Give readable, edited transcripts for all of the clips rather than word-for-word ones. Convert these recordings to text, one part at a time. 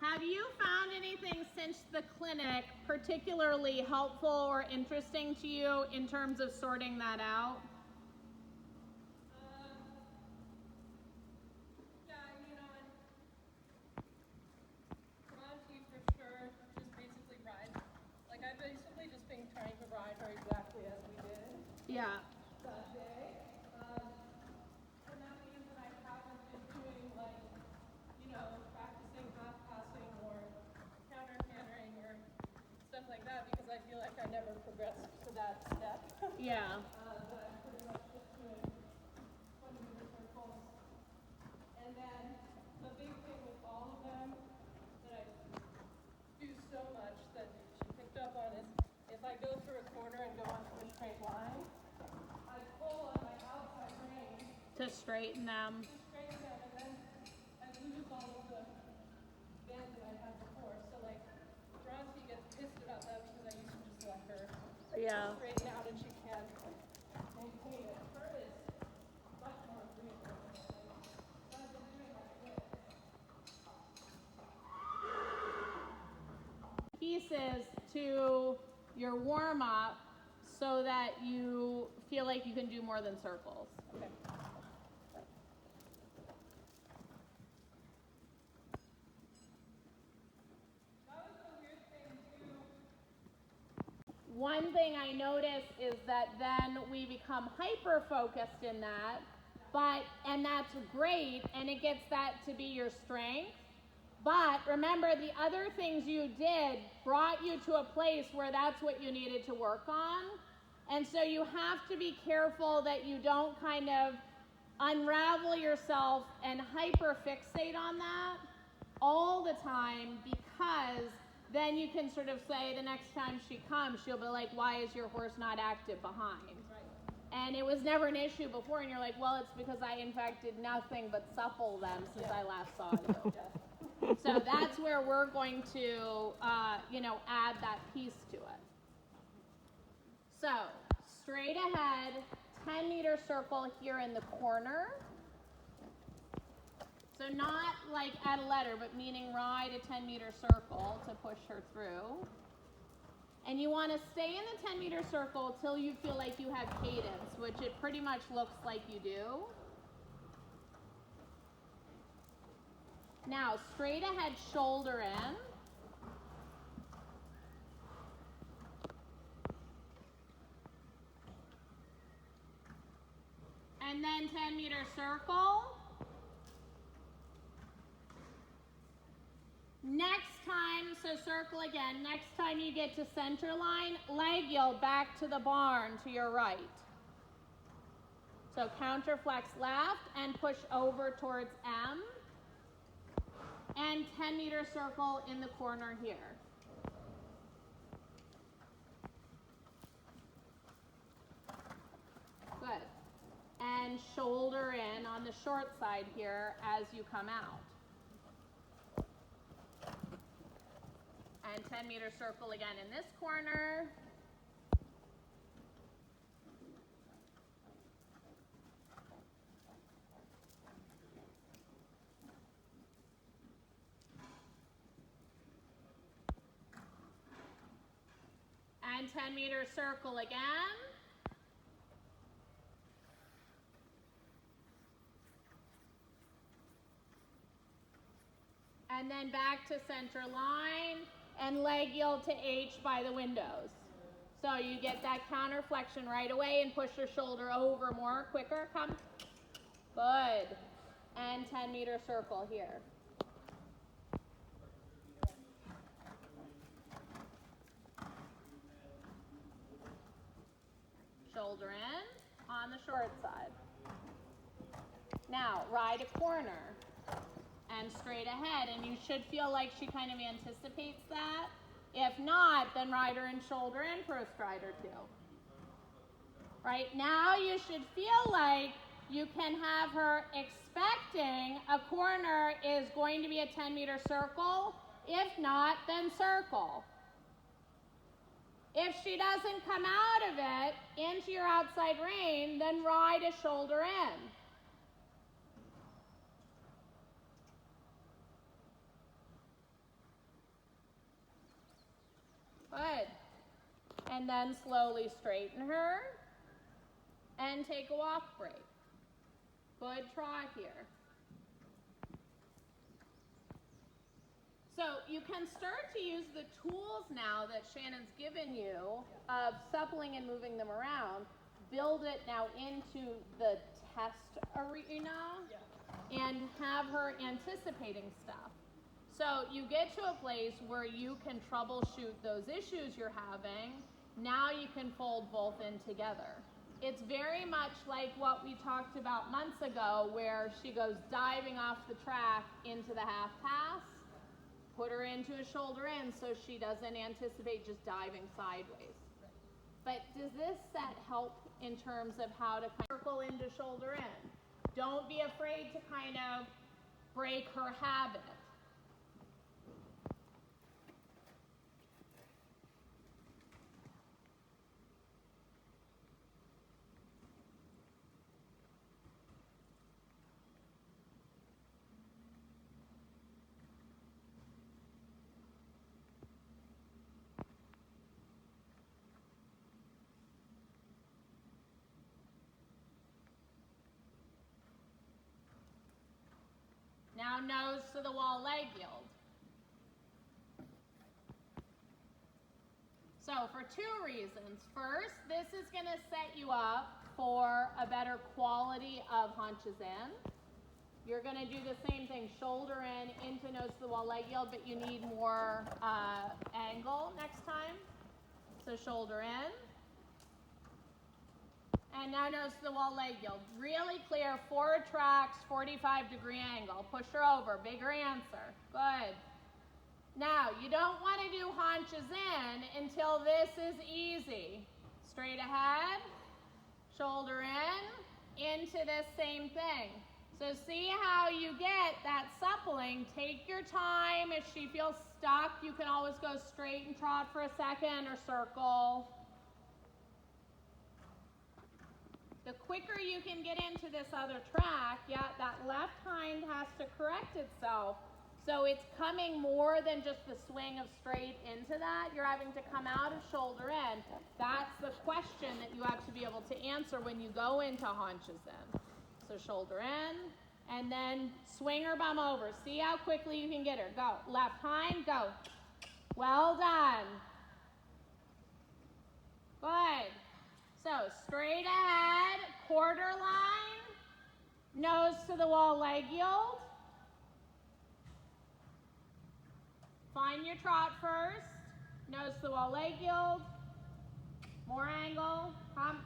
Have you found anything since the clinic particularly helpful or interesting to you in terms of sorting that out? Yeah, and Monty for sure just basically rides. Like I've basically just been trying to ride her exactly as we did. Yeah. That day. And that means that I haven't been doing practicing half passing or counter cantering or stuff like that because I feel like I never progressed to that step. Yeah. But I'm pretty much just doing 20-meter circles. And then the big thing with all of them that I do so much that she picked up on is if I go through a corner and go onto a straight line, I pull on my outside rein To straighten them. and then I lose all of the bend that I had before. So Bronte gets pissed about that because I used to just let her straighten out and she can't maintain it. Her is much more agreeable. So I've been doing like this. Pieces to your warm-up so that you feel like you can do more than circles. Okay. One thing I notice is that then we become hyper-focused in that, and that's great, and it gets that to be your strength. But remember, the other things you did brought you to a place where that's what you needed to work on. And so you have to be careful that you don't kind of unravel yourself and hyper-fixate on that all the time, because then you can sort of say the next time she comes, she'll be like, why is your horse not active behind? Right. And it was never an issue before, and you're like, well, it's because I, in fact, did nothing but supple them since I last saw you. So that's where we're going to, add that piece to it. So, straight ahead, 10-meter circle here in the corner. So not like at a letter, but meaning ride a 10-meter circle to push her through. And you want to stay in the 10-meter circle till you feel like you have cadence, which it pretty much looks like you do. Now, straight ahead, shoulder in. And then 10-meter circle. Next time, so circle again, next time you get to center line, leg yield back to the barn to your right. So counter flex left and push over towards M. And 10-meter circle in the corner here. Good. And shoulder in on the short side here as you come out. And 10-meter circle again in this corner. And 10-meter circle again. And then back to center line and leg yield to H by the windows. So you get that counter flexion right away and push your shoulder over more, quicker, come. Good. And 10-meter circle here. Shoulder in on the short side. Now, ride a corner and straight ahead, and you should feel like she kind of anticipates that. If not, then ride her and shoulder in for a stride or two. Right now, you should feel like you can have her expecting a corner is going to be a 10-meter circle. If not, then circle. If she doesn't come out of it into your outside rein, then ride a shoulder in. And then slowly straighten her and take a walk break. Good trot here. So you can start to use the tools now that Shannon's given you of suppling and moving them around. Build it now into the test arena and have her anticipating stuff. So you get to a place where you can troubleshoot those issues you're having. Now you can fold both in together. It's very much like what we talked about months ago where she goes diving off the track into the half pass. Put her into a shoulder in so she doesn't anticipate just diving sideways. But does this set help in terms of how to kind of circle into shoulder in? Don't be afraid to kind of break her habit. Now nose to the wall, leg yield. So for two reasons. First, this is going to set you up for a better quality of hunches in. You're going to do the same thing, shoulder in, into nose to the wall, leg yield, but you need more angle next time. So shoulder in. And now nose to the wall, leg yield. Really clear, forward tracks, 45-degree angle. Push her over, bigger answer. Good. Now, you don't want to do haunches in until this is easy. Straight ahead, shoulder in, into this same thing. So see how you get that suppling. Take your time. If she feels stuck, you can always go straight and trot for a second or circle. The quicker you can get into this other track, that left hind has to correct itself. So it's coming more than just the swing of straight into that. You're having to come out of shoulder in. That's the question that you have to be able to answer when you go into haunches in. So shoulder in, and then swing her bum over. See how quickly you can get her. Go. Left hind, go. Well done. Good. So straight ahead, quarter line, nose to the wall, leg yield. Find your trot first, nose to the wall, leg yield. More angle, come.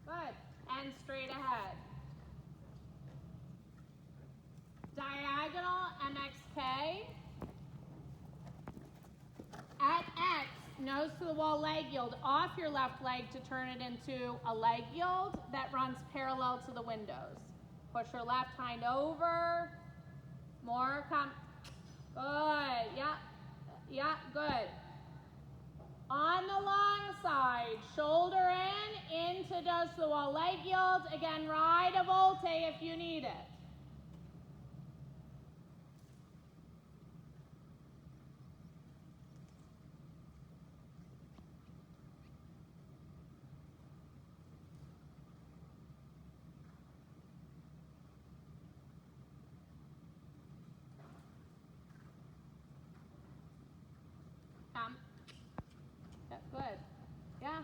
Good, and straight ahead. Diagonal, MXK. At X, nose to the wall, leg yield, off your left leg to turn it into a leg yield that runs parallel to the windows. Push your left hind over. More, come. Good, yeah, good. On the long side, shoulder in, into nose to the wall, leg yield. Again, ride a volte if you need it. That's good. Yeah.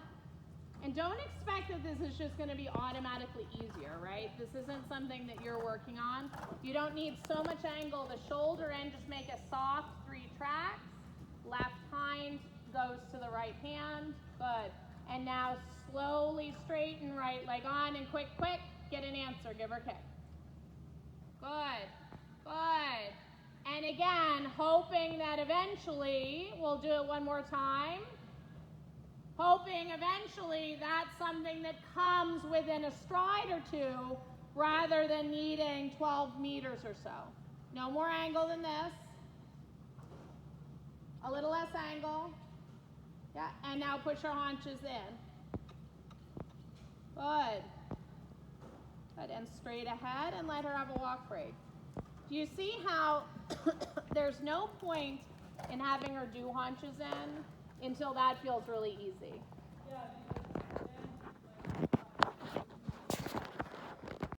And don't expect that this is just going to be automatically easier, right? This isn't something that you're working on. You don't need so much angle. The shoulder in, just make a soft 3 tracks. Left hind goes to the right hand. Good. And now slowly straighten right leg on and quick, get an answer. Give her a kick. Good. Good. And again, hoping that eventually, we'll do it one more time, hoping eventually that's something that comes within a stride or two rather than needing 12 meters or so. No more angle than this. A little less angle. Yeah, and now push your haunches in. Good. Good, and straight ahead and let her have a walk break. Do you see how there's no point in having her do haunches in until that feels really easy. Yeah, because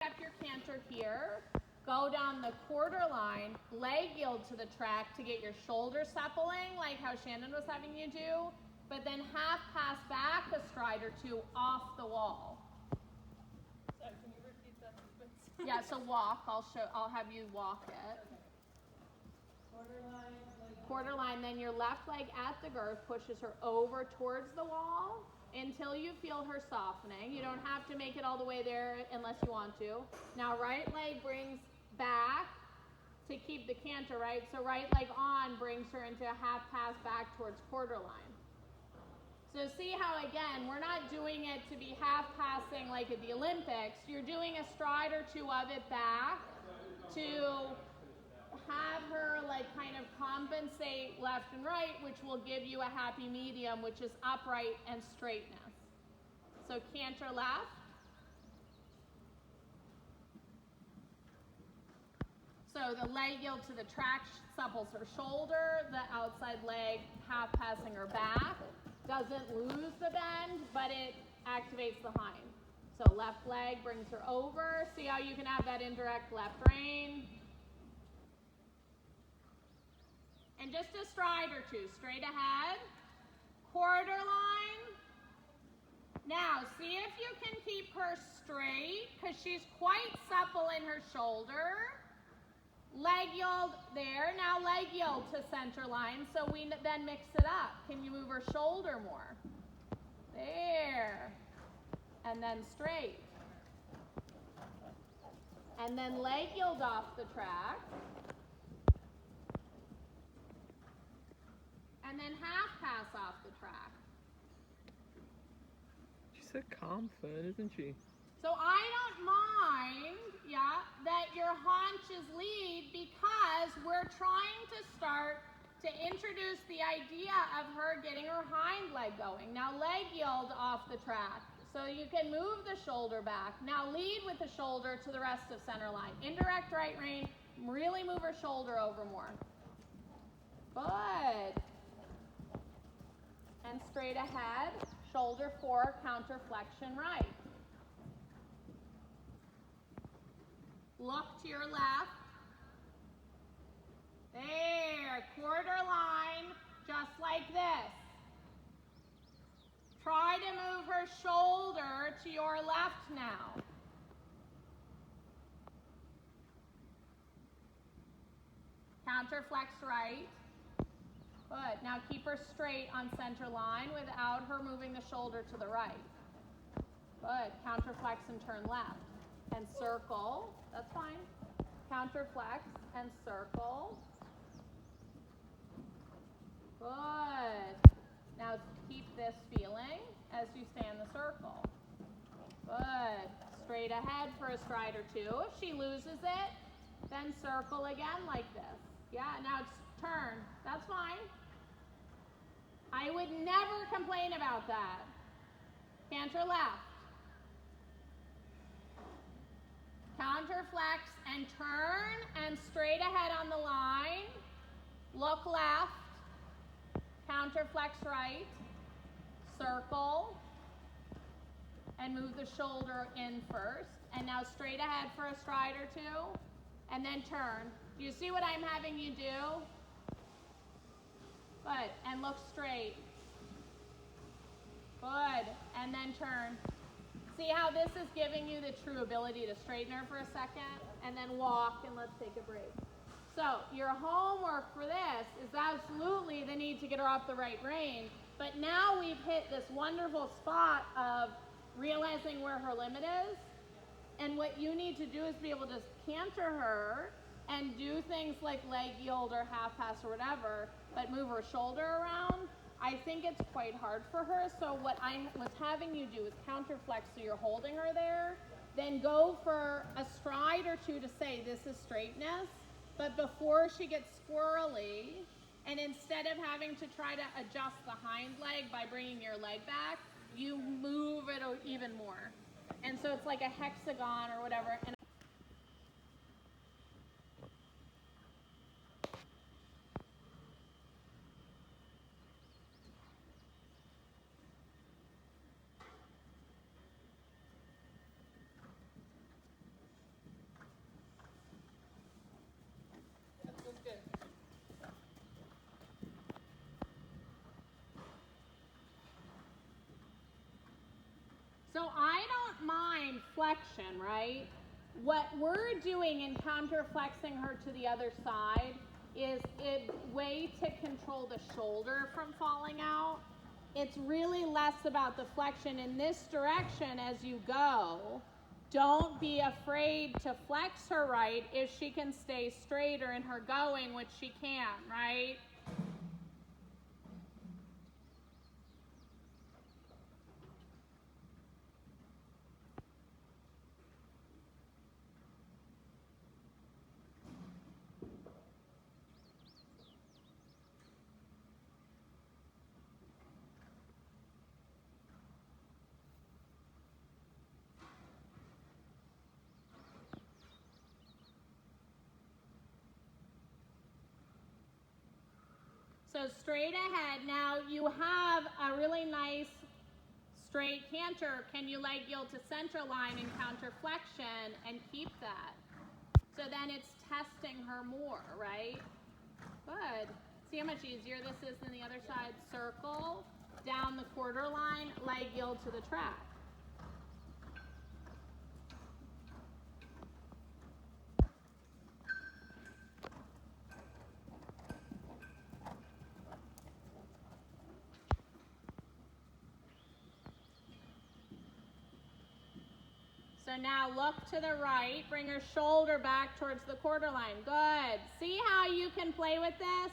Up your canter here, go down the quarter line, leg yield to the track to get your shoulder suppling, like how Shannon was having you do, but then half pass back a stride or two off the wall. sorry, can you repeat that sequence? Yeah, so walk, I'll have you walk it. Borderline, like Quarter line, then your left leg at the girth pushes her over towards the wall until you feel her softening. You don't have to make it all the way there unless you want to. Now right leg brings back to keep the canter, right? So right leg on brings her into a half pass back towards quarter line. So see how, again, we're not doing it to be half passing like at the Olympics. You're doing a stride or two of it back to have her like kind of compensate left and right, which will give you a happy medium, which is upright and straightness. So canter left. So the leg yield to the track supples her shoulder, the outside leg half passing her back. Doesn't lose the bend, but it activates the hind. So left leg brings her over. See how you can have that indirect left rein. And just a stride or two, straight ahead. Quarter line. Now, see if you can keep her straight, because she's quite supple in her shoulder. Leg yield there. Now leg yield to center line, so we then mix it up. Can you move her shoulder more? There. And then straight. And then leg yield off the track. And then half pass off the track. She's so calm, Fern, isn't she? So I don't mind, that your haunches lead, because we're trying to start to introduce the idea of her getting her hind leg going. Now leg yield off the track. So you can move the shoulder back. Now lead with the shoulder to the rest of center line. Indirect right rein, really move her shoulder over more. Good. And straight ahead, shoulder 4, counter flexion right. Look to your left. There, quarter line, just like this. Try to move her shoulder to your left now. Counter flex right. Good. Now keep her straight on center line without her moving the shoulder to the right. Good. Counter flex and turn left. And circle. That's fine. Counter flex and circle. Good. Now keep this feeling as you stay in the circle. Good. Straight ahead for a stride or two. If she loses it, then circle again like this. Yeah, now it's turn. That's fine. I would never complain about that. Canter left. Counter flex and turn and straight ahead on the line. Look left. Counter flex right. Circle. And move the shoulder in first. And now straight ahead for a stride or two. And then turn. Do you see what I'm having you do? Good. And look straight. Good. And then turn. See how this is giving you the true ability to straighten her for a second? And then walk, and let's take a break. So your homework for this is absolutely the need to get her off the right rein. But now we've hit this wonderful spot of realizing where her limit is. And what you need to do is be able to canter her and do things like leg yield or half pass or whatever, but move her shoulder around. I think it's quite hard for her. So what I was having you do is counter flex, so you're holding her there. Then go for a stride or two to say this is straightness. But before she gets squirrely, and instead of having to try to adjust the hind leg by bringing your leg back, you move it even more. And so it's like a hexagon or whatever. And flexion, right? What we're doing in counterflexing her to the other side is a way to control the shoulder from falling out. It's really less about the flexion in this direction as you go. Don't be afraid to flex her right if she can stay straighter in her going, which she can, right? So straight ahead. Now you have a really nice straight canter. Can you leg yield to center line and counterflexion and keep that? So then it's testing her more, right? Good. See how much easier this is than the other side? Circle, down the quarter line, leg yield to the track. So now look to the right, bring your shoulder back towards the quarter line. Good. See how you can play with this?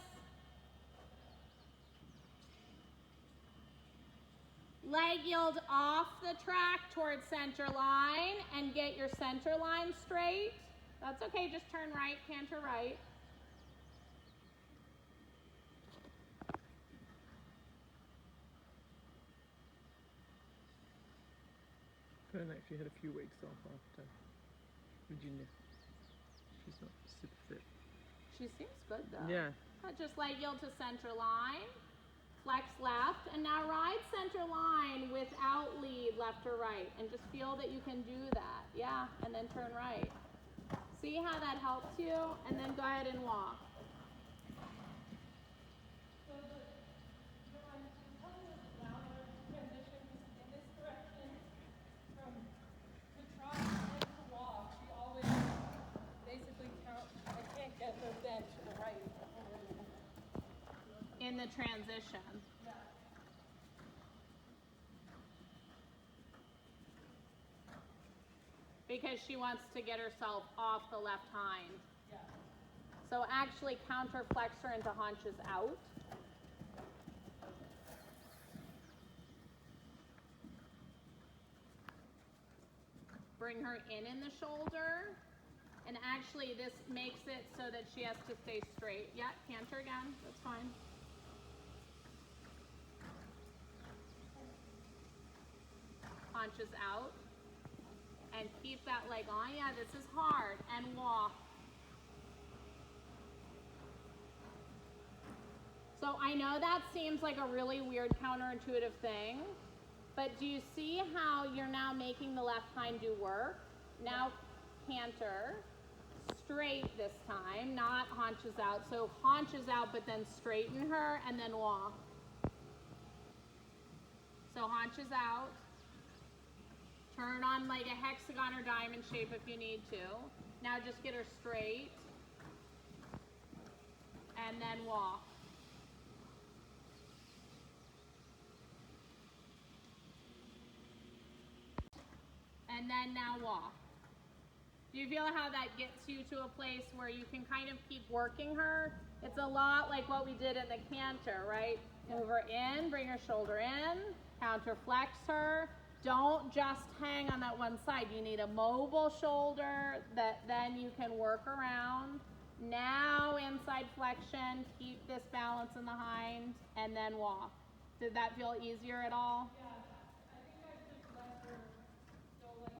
Leg yield off the track towards center line and get your center line straight. That's okay, just turn right, canter right. Fern actually had a few weeks off after Virginia. She's not super fit. She seems good though. Yeah. Just leg yield to center line, flex left, and now ride center line without lead left or right, and just feel that you can do that. Yeah, and then turn right. See how that helps you? And then go ahead and walk. In the transition. Yeah. Because she wants to get herself off the left hind. Yeah. So actually counterflex her into haunches out. Bring her in the shoulder. And actually this makes it so that she has to stay straight. Yeah, canter again, that's fine. Haunches out. And keep that leg on. Yeah, this is hard. And walk. So I know that seems like a really weird counterintuitive thing, but do you see how you're now making the left hind do work? Now canter, straight this time, not haunches out. So haunches out, but then straighten her and then walk. So haunches out. Turn on like a hexagon or diamond shape if you need to. Now just get her straight. And then walk. And then now walk. Do you feel how that gets you to a place where you can kind of keep working her? It's a lot like what we did in the canter, right? Move her in, bring her shoulder in, counterflex her. Don't just hang on that one side. You need a mobile shoulder that then you can work around. Now inside flexion, keep this balance in the hind, and then walk. Did that feel easier at all? Yeah.